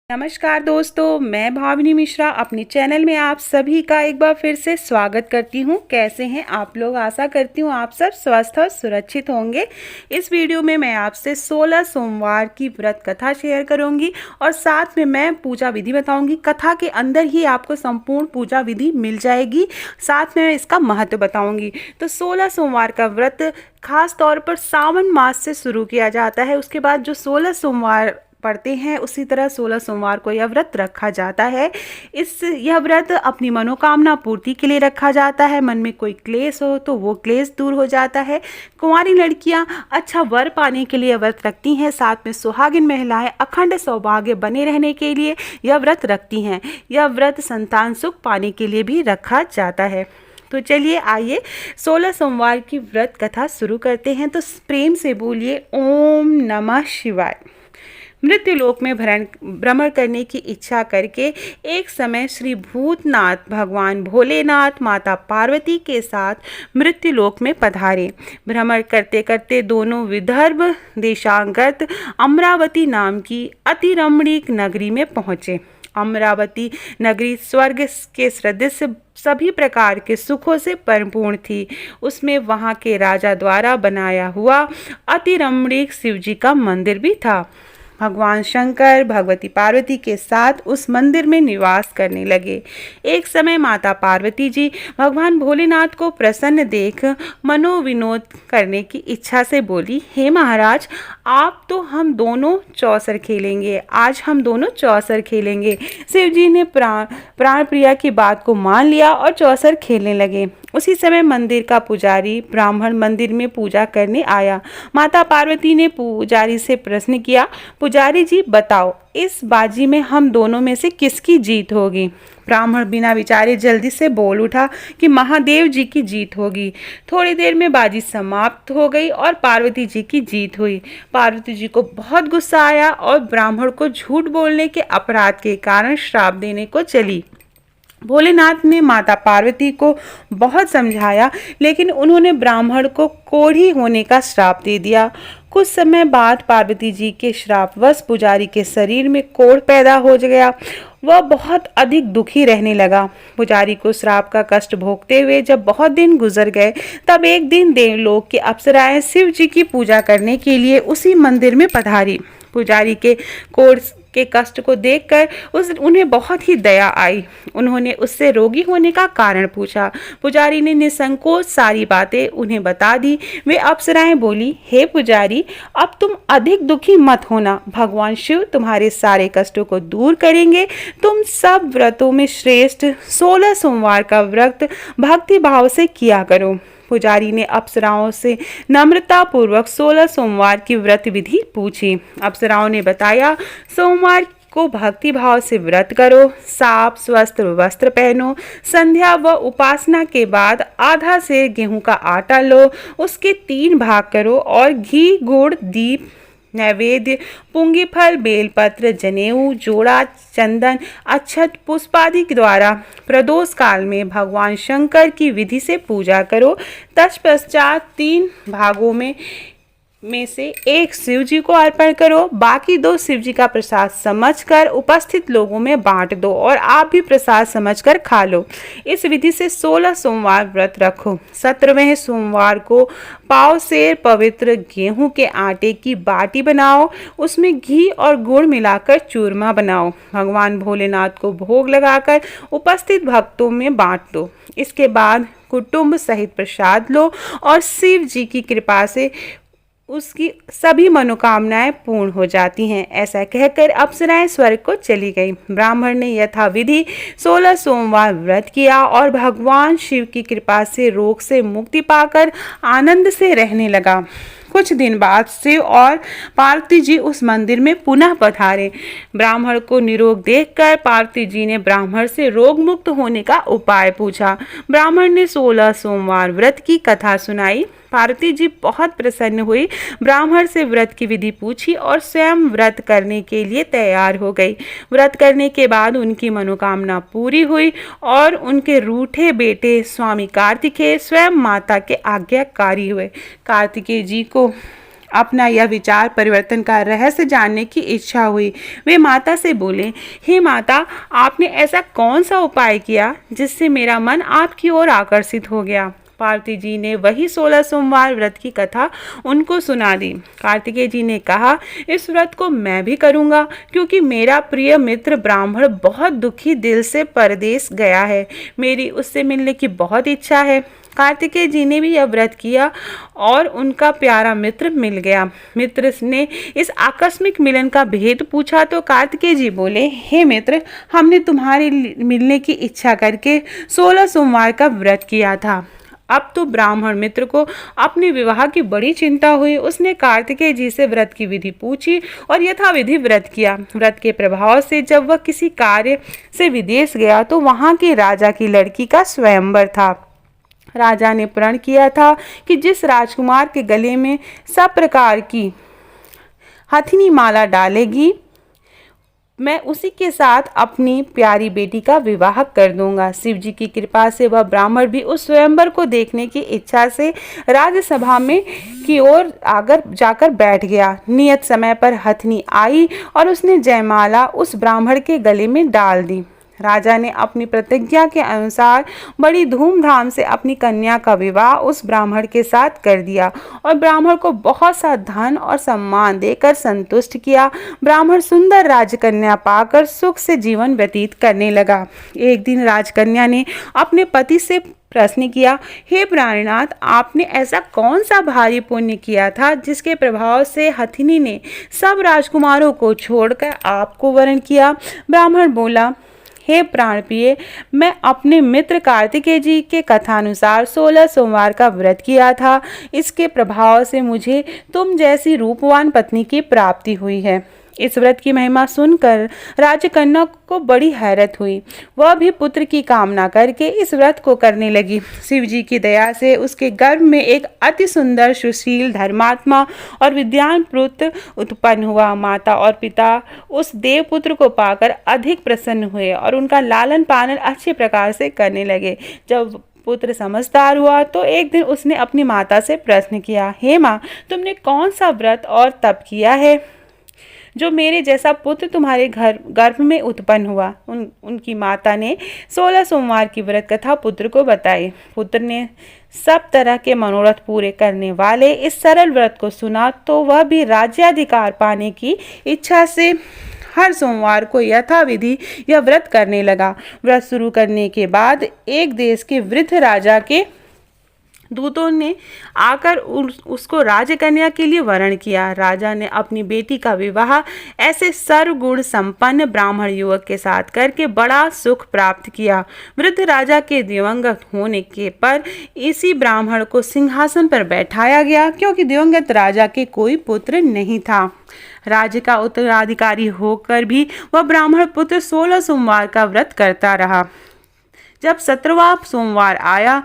नमस्कार दोस्तों, मैं भावनी मिश्रा अपने चैनल में आप सभी का एक बार फिर से स्वागत करती हूं। कैसे हैं आप लोग? आशा करती हूं आप सब स्वस्थ और सुरक्षित होंगे। इस वीडियो में मैं आपसे 16 सोमवार की व्रत कथा शेयर करूंगी और साथ में मैं पूजा विधि बताऊंगी। कथा के अंदर ही आपको संपूर्ण पूजा विधि मिल जाएगी, साथ में इसका महत्व बताऊंगी। तो 16 सोमवार का व्रत खास तौर पर सावन मास से शुरू किया जाता है। उसके बाद जो 16 सोमवार पढ़ते हैं उसी तरह 16 सोमवार को यह व्रत रखा जाता है। यह व्रत अपनी मनोकामना पूर्ति के लिए रखा जाता है। मन में कोई क्लेश हो तो वो क्लेश दूर हो जाता है। कुंवारी लड़कियां अच्छा वर पाने के लिए व्रत रखती हैं। साथ में सुहागिन महिलाएं अखंड सौभाग्य बने रहने के लिए यह व्रत रखती हैं। यह व्रत संतान सुख पाने के लिए भी रखा जाता है। तो चलिए आइए 16 सोमवार की व्रत कथा शुरू करते हैं। तो प्रेम से बोलिए ओम नमः शिवाय। मृत्युलोक में भ्रमण करने की इच्छा करके एक समय श्री भूतनाथ भगवान भोलेनाथ माता पार्वती के साथ मृत्युलोक में पधारे। भ्रमण करते करते दोनों विदर्भ देशांगत अमरावती नाम की अति रमणीक नगरी में पहुँचे। अमरावती नगरी स्वर्ग के सदृश सभी प्रकार के सुखों से परिपूर्ण थी। उसमें वहाँ के राजा द्वारा बनाया हुआ अति रमणीक शिव जी का मंदिर भी था। भगवान शंकर भगवती पार्वती के साथ उस मंदिर में निवास करने लगे। एक समय माता पार्वती जी भगवान भोलेनाथ को प्रसन्न देख मनोविनोद करने की इच्छा से बोली, हे महाराज, आप तो हम दोनों चौसर खेलेंगे। आज हम दोनों चौसर खेलेंगे। शिव जी ने प्राण प्रिया की बात को मान लिया और चौसर खेलने लगे। उसी समय मंदिर का पुजारी ब्राह्मण मंदिर में पूजा करने आया। माता पार्वती ने पुजारी से प्रश्न किया, पुजारी जी बताओ, इस बाजी में हम दोनों में से किसकी जीत होगी? ब्राह्मण बिना विचारे जल्दी से बोल उठा कि महादेव जी की जीत होगी। थोड़ी देर में बाजी समाप्त हो गई और पार्वती जी की जीत हुई। पार्वती जी को बहुत गुस्सा आया और ब्राह्मण को झूठ बोलने के अपराध के कारण श्राप देने को चली। भोलेनाथ ने माता पार्वती को बहुत समझाया, लेकिन उन्होंने ब्राह्मण को कोढ़ी होने का श्राप दे दिया। कुछ समय बाद पार्वती जी के श्रापवश पुजारी के शरीर में कोढ़ पैदा हो गया। वह बहुत अधिक दुखी रहने लगा। पुजारी को श्राप का कष्ट भोगते हुए जब बहुत दिन गुजर गए, तब एक दिन देवलोक की अप्सराएं शिव जी की पूजा करने के लिए उसी मंदिर में पधारी। पुजारी के कोढ़ के कष्ट को देखकर उन्हें बहुत ही दया आई। उन्होंने उससे रोगी होने का कारण पूछा। पुजारी ने निसंकोच सारी बातें उन्हें बता दी। वे अप्सराएं बोली, हे पुजारी, अब तुम अधिक दुखी मत होना। भगवान शिव तुम्हारे सारे कष्टों को दूर करेंगे। तुम सब व्रतों में श्रेष्ठ 16 सोमवार का व्रत भक्ति भाव से किया करो। पुजारी ने अप्सराओं से नम्रता पूर्वक 16 सोमवार की व्रत विधि पूछी। अप्सराओं ने बताया, सोमवार को भक्ति भाव से व्रत करो, साफ स्वस्थ वस्त्र पहनो, संध्या व उपासना के बाद आधा सेर गेहूं का आटा लो, उसके 3 भाग करो और घी गुड़ दीप नैवेद्य पुंगी फल बेलपत्र जनेऊ जोड़ा चंदन अक्षत पुष्पादि द्वारा प्रदोष काल में भगवान शंकर की विधि से पूजा करो। तत्पश्चात 3 भागों में से एक शिव जी को अर्पण करो, बाकी 2 शिव जी का प्रसाद समझकर उपस्थित लोगों में बांट दो और आप भी प्रसाद समझकर खा लो। इस विधि से 16 सोमवार व्रत रखो। 17वें सोमवार को पाव सेर पवित्र गेहूं के आटे की बाटी बनाओ, उसमें घी और गुड़ मिलाकर चूरमा बनाओ। भगवान भोलेनाथ को भोग लगाकर उपस्थित भक्तों में बांट दो। इसके बाद कुटुंब सहित प्रसाद लो और शिव जी की कृपा से उसकी सभी मनोकामनाएं पूर्ण हो जाती हैं। ऐसा कहकर अप्सराएं स्वर्ग को चली गई। ब्राह्मण ने यथाविधि 16 सोमवार व्रत किया और भगवान शिव की कृपा से रोग से मुक्ति पाकर आनंद से रहने लगा। कुछ दिन बाद शिव और पार्वती जी उस मंदिर में पुनः पधारे। ब्राह्मण को निरोग देखकर पार्वती जी ने ब्राह्मण से रोग मुक्त होने का उपाय पूछा। ब्राह्मण ने 16 सोमवार व्रत की कथा सुनाई। पार्वती जी बहुत प्रसन्न हुई, ब्राह्मण से व्रत की विधि पूछी और स्वयं व्रत करने के लिए तैयार हो गई। व्रत करने के बाद उनकी मनोकामना पूरी हुई और उनके रूठे बेटे स्वामी कार्तिकेय स्वयं माता के आज्ञाकारी हुए। कार्तिकेय जी को अपना यह विचार परिवर्तन का रहस्य जानने की इच्छा हुई। वे माता से बोले, हे माता, आपने ऐसा कौन सा उपाय किया जिससे मेरा मन आपकी ओर आकर्षित हो गया। पार्वती जी ने वही 16 सोमवार व्रत की कथा उनको सुना दी। कार्तिकेय जी ने कहा, इस व्रत को मैं भी करूंगा, क्योंकि मेरा प्रिय मित्र ब्राह्मण बहुत दुखी दिल से परदेश गया है। मेरी उससे मिलने की बहुत इच्छा है। कार्तिकेय जी ने भी यह व्रत किया और उनका प्यारा मित्र मिल गया। मित्र ने इस आकस्मिक मिलन का भेद पूछा तो कार्तिकेय जी बोले, हे मित्र, हमने तुम्हारे मिलने की इच्छा करके 16 सोमवार का व्रत किया था। अब तो ब्राह्मण मित्र को अपने विवाह की बड़ी चिंता हुई। उसने कार्तिकेय जी से व्रत की विधि पूछी और यथाविधि व्रत किया। व्रत के प्रभाव से जब वह किसी कार्य से विदेश गया तो वहां के राजा की लड़की का स्वयंवर था। राजा ने प्रण किया था कि जिस राजकुमार के गले में सब प्रकार की हथिनी माला डालेगी, मैं उसी के साथ अपनी प्यारी बेटी का विवाह कर दूंगा। शिव जी की कृपा से वह ब्राह्मण भी उस स्वयंवर को देखने की इच्छा से राज्यसभा में की ओर आकर जाकर बैठ गया। नियत समय पर हथिनी आई और उसने जयमाला उस ब्राह्मण के गले में डाल दी। राजा ने अपनी प्रतिज्ञा के अनुसार बड़ी धूमधाम से अपनी कन्या का विवाह उस ब्राह्मण के साथ कर दिया और ब्राह्मण को बहुत सा धन और सम्मान देकर संतुष्ट किया। ब्राह्मण सुंदर राजकन्या पाकर सुख से जीवन व्यतीत करने लगा। एक दिन राजकन्या ने अपने पति से प्रश्न किया, हे प्राणनाथ, आपने ऐसा कौन सा भारी पुण्य किया था जिसके प्रभाव से हथिनी ने सब राजकुमारों को छोड़कर आपको वरण किया। ब्राह्मण बोला, हे प्राण प्रिय, मैं अपने मित्र कार्तिकेय जी के कथानुसार 16 सोमवार का व्रत किया था। इसके प्रभाव से मुझे तुम जैसी रूपवान पत्नी की प्राप्ति हुई है। इस व्रत की महिमा सुनकर राजकन्या को बड़ी हैरत हुई। वह भी पुत्र की कामना करके इस व्रत को करने लगी। शिव जी की दया से उसके गर्भ में एक अति सुंदर, सुशील, धर्मात्मा और विद्वान पुत्र उत्पन्न हुआ। माता और पिता उस देवपुत्र को पाकर अधिक प्रसन्न हुए और उनका लालन पालन अच्छे प्रकार से करने लगे। जब पुत्र समझदार हुआ तो एक दिन उसने अपनी माता से प्रश्न किया, हे माँ, तुमने कौन सा व्रत और तप किया है जो मेरे जैसा पुत्र तुम्हारे गर्भ में उत्पन्न हुआ। उनकी माता ने 16 सोमवार की व्रत कथा पुत्र को बताई। पुत्र ने सब तरह के मनोरथ पूरे करने वाले इस सरल व्रत को सुना तो वह भी राज्याधिकार पाने की इच्छा से हर सोमवार को यथाविधि यह व्रत करने लगा। व्रत शुरू करने के बाद एक देश के वृद्ध राजा के दूतों ने आकर उसको राजकन्या के लिए वरण किया। राजा ने अपनी बेटी का विवाह ऐसे सर्वगुण संपन्न ब्राह्मण युवक के साथ करके बड़ा सुख प्राप्त किया। वृद्ध राजा के दिवंगत होने के पर इसी ब्राह्मण को सिंहासन पर बैठाया गया, क्योंकि दिवंगत राजा के कोई पुत्र नहीं था। राज्य का उत्तराधिकारी होकर भी वह ब्राह्मण पुत्र 16 सोमवार का व्रत करता रहा। जब 17वां सोमवार आया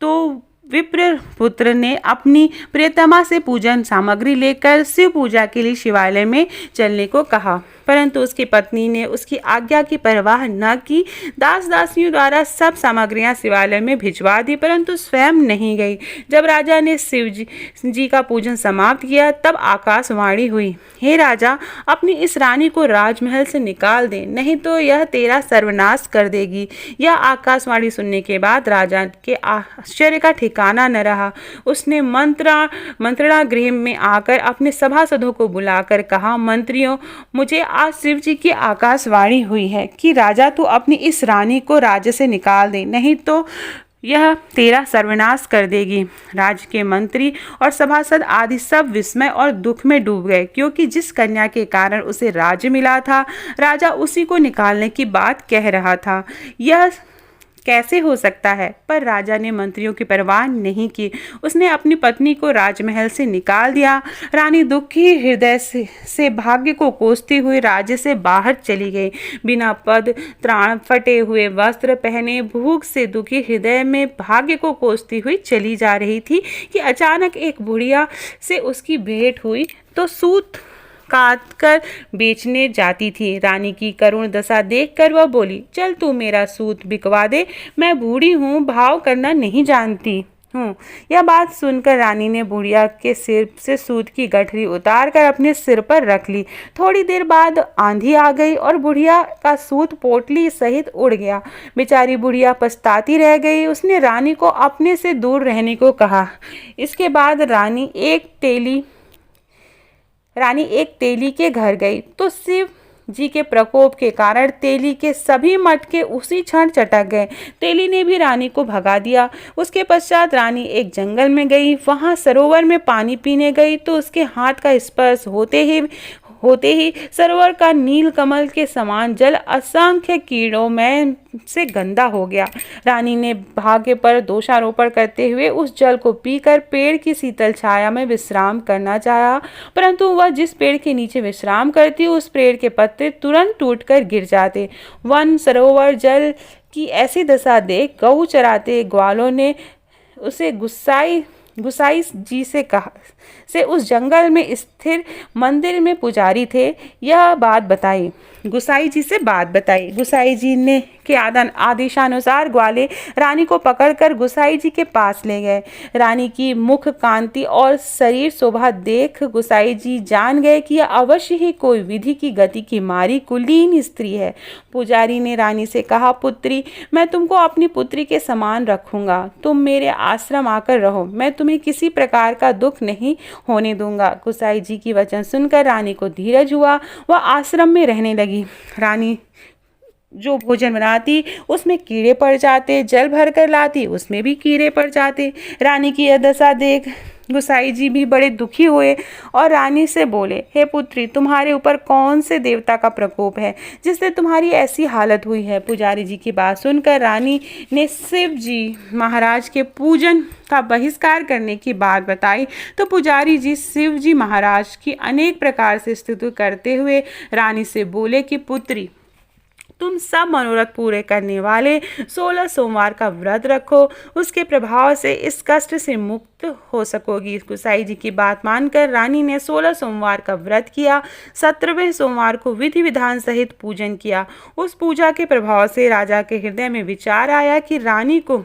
तो विप्र पुत्र ने अपनी प्रियतमा से पूजन सामग्री लेकर शिव पूजा के लिए शिवालय में चलने को कहा, परंतु उसकी पत्नी ने उसकी आज्ञा की परवाह न की। दास दासियों द्वारा सब सामग्रियां शिवालय में भिजवा दी, परंतु स्वयं नहीं गई। जब राजा ने शिव जी का पूजन समाप्त किया तब आकाशवाणी हुई, हे राजा, अपनी इस रानी को राजमहल से निकाल दे, नहीं तो यह तेरा सर्वनाश कर देगी। यह आकाशवाणी सुनने के बाद राजा के आश्चर्य का ठिकाना न रहा। उसने मंत्रणा गृह में आकर अपने सभासदों को बुलाकर कहा, मंत्रियों, मुझे आज शिव जी की आकाशवाणी हुई है कि राजा तू अपनी इस रानी को राज्य से निकाल दे, नहीं तो यह तेरा सर्वनाश कर देगी। राज्य के मंत्री और सभासद आदि सब विस्मय और दुख में डूब गए, क्योंकि जिस कन्या के कारण उसे राज्य मिला था राजा उसी को निकालने की बात कह रहा था। यह कैसे हो सकता है? पर राजा ने मंत्रियों की परवाह नहीं की। उसने अपनी पत्नी को राजमहल से निकाल दिया। रानी दुखी हृदय से भाग्य को कोसती हुई राज्य से बाहर चली गई। बिना पद त्राण, फटे हुए वस्त्र पहने, भूख से दुखी हृदय में भाग्य को कोसती हुई चली जा रही थी कि अचानक एक बुढ़िया से उसकी भेंट हुई तो सूत काट कर बेचने जाती थी। रानी की करुण दशा देखकर वह बोली, चल तू मेरा सूत बिकवा दे, मैं बूढ़ी हूँ, भाव करना नहीं जानती। हूँ। यह बात सुनकर रानी ने बुढ़िया के सिर से सूत की गठरी उतारकर अपने सिर पर रख ली। थोड़ी देर बाद आंधी आ गई और बुढ़िया का सूत पोटली सहित उड़ गया। बेचारी बुढ़िया पछताती रह गई। उसने रानी को अपने से दूर रहने को कहा। इसके बाद रानी एक तेली के घर गई तो शिव जी के प्रकोप के कारण तेली के सभी मटके उसी क्षण चटक गए। तेली ने भी रानी को भगा दिया। उसके पश्चात रानी एक जंगल में गई। वहां सरोवर में पानी पीने गई तो उसके हाथ का स्पर्श होते ही सरोवर का नील कमल के समान जल असंख्य कीड़ों में से गंदा हो गया। रानी ने भाग्य पर दोषारोपण करते हुए उस जल को पीकर पेड़ की शीतल छाया में विश्राम करना चाहा, परंतु वह जिस पेड़ के नीचे विश्राम करती उस पेड़ के पत्ते तुरंत टूटकर गिर जाते। वन सरोवर जल की ऐसी दशा देख गऊ चराते ग्वालों ने उसे गुसाई जी से कहा से उस जंगल में स्थिर मंदिर में पुजारी थे यह बात बताई। गुसाई जी से बात बताई। गुसाई जी ने के आदेशानुसार ग्वाले रानी को पकड़कर गुसाई जी के पास ले गए। रानी की मुख कांति और शरीर शोभा देख गुसाई जी जान गए कि यह अवश्य ही कोई विधि की गति की मारी कुलीन स्त्री है। पुजारी ने रानी से कहा, पुत्री, मैं तुमको अपनी पुत्री के समान रखूंगा। तुम मेरे आश्रम आकर रहो। मैं तुम्हें किसी प्रकार का दुख नहीं होने दूंगा। गुसाई जी की वचन सुनकर रानी को धीरज हुआ। वह आश्रम में रहने लगी। रानी जो भोजन बनाती उसमें कीड़े पड़ जाते, जल भर कर लाती उसमें भी कीड़े पड़ जाते। रानी की यह दशा देख गुसाई जी भी बड़े दुखी हुए और रानी से बोले, हे पुत्री, तुम्हारे ऊपर कौन से देवता का प्रकोप है जिससे तुम्हारी ऐसी हालत हुई है। पुजारी जी की बात सुनकर रानी ने शिव जी महाराज के पूजन का बहिष्कार करने की बात बताई तो पुजारी जी शिव जी महाराज की अनेक प्रकार से स्तुति करते हुए रानी से बोले कि पुत्री, तुम सब मनोरथ पूरे करने वाले 16 सोमवार का व्रत रखो। उसके प्रभाव से इस कष्ट से मुक्त हो सकोगी। गुसाई जी की बात मानकर रानी ने 16 सोमवार का व्रत किया। 17वें सोमवार को विधि विधान सहित पूजन किया। उस पूजा के प्रभाव से राजा के हृदय में विचार आया कि रानी को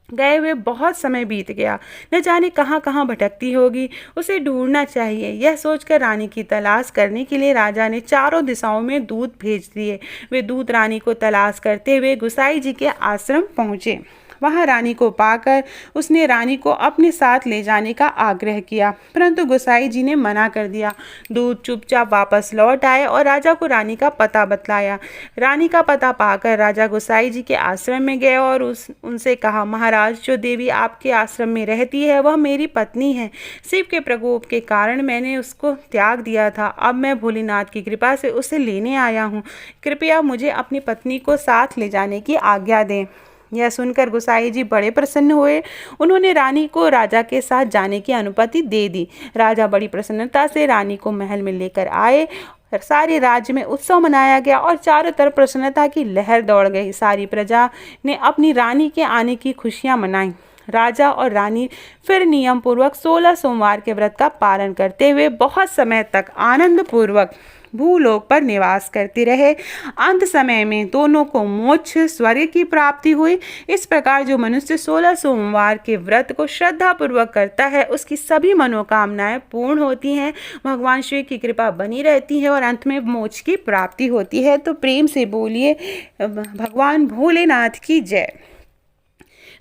गए हुए बहुत समय बीत गया, न जाने कहाँ कहाँ भटकती होगी, उसे ढूंढना चाहिए। यह सोचकर रानी की तलाश करने के लिए राजा ने चारों दिशाओं में दूत भेज दिए। वे दूत रानी को तलाश करते हुए गुसाई जी के आश्रम पहुँचे। वहां रानी को पाकर उसने रानी को अपने साथ ले जाने का आग्रह किया, परंतु गुसाई जी ने मना कर दिया। दूत चुपचाप वापस लौट आए और राजा को रानी का पता बतलाया। रानी का पता पाकर राजा गुसाई जी के आश्रम में गए और उनसे कहा, महाराज, जो देवी आपके आश्रम में रहती है वह मेरी पत्नी है। शिव के प्रकोप के कारण मैंने उसको त्याग दिया था। अब मैं भोलेनाथ की कृपा से उसे लेने आया हूँ। कृपया मुझे अपनी पत्नी को साथ ले जाने की आज्ञा दें। यह सुनकर गुसाई जी बड़े प्रसन्न हुए। उन्होंने रानी को राजा के साथ जाने की अनुमति दे दी। राजा बड़ी प्रसन्नता से रानी को महल में लेकर आए। सारे राज्य में उत्सव मनाया गया और चारों तरफ प्रसन्नता की लहर दौड़ गई। सारी प्रजा ने अपनी रानी के आने की खुशियां मनाई। राजा और रानी फिर नियम पूर्वक 16 सोमवार के व्रत का पालन करते हुए बहुत समय तक आनंद पूर्वक भूलोक पर निवास करते रहे। अंत समय में दोनों को मोक्ष स्वर्ग की प्राप्ति हुई। इस प्रकार जो मनुष्य 16 सोमवार के व्रत को श्रद्धा पूर्वक करता है उसकी सभी मनोकामनाएं पूर्ण होती हैं, भगवान शिव की कृपा बनी रहती है और अंत में मोक्ष की प्राप्ति होती है। तो प्रेम से बोलिए भगवान भोलेनाथ की जय।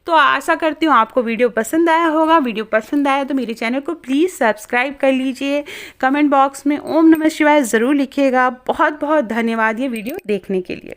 तो आशा करती हूँ आपको वीडियो पसंद आया होगा। वीडियो पसंद आया तो मेरे चैनल को प्लीज़ सब्सक्राइब कर लीजिए। कमेंट बॉक्स में ओम नमः शिवाय ज़रूर लिखिएगा। बहुत बहुत धन्यवाद ये वीडियो देखने के लिए।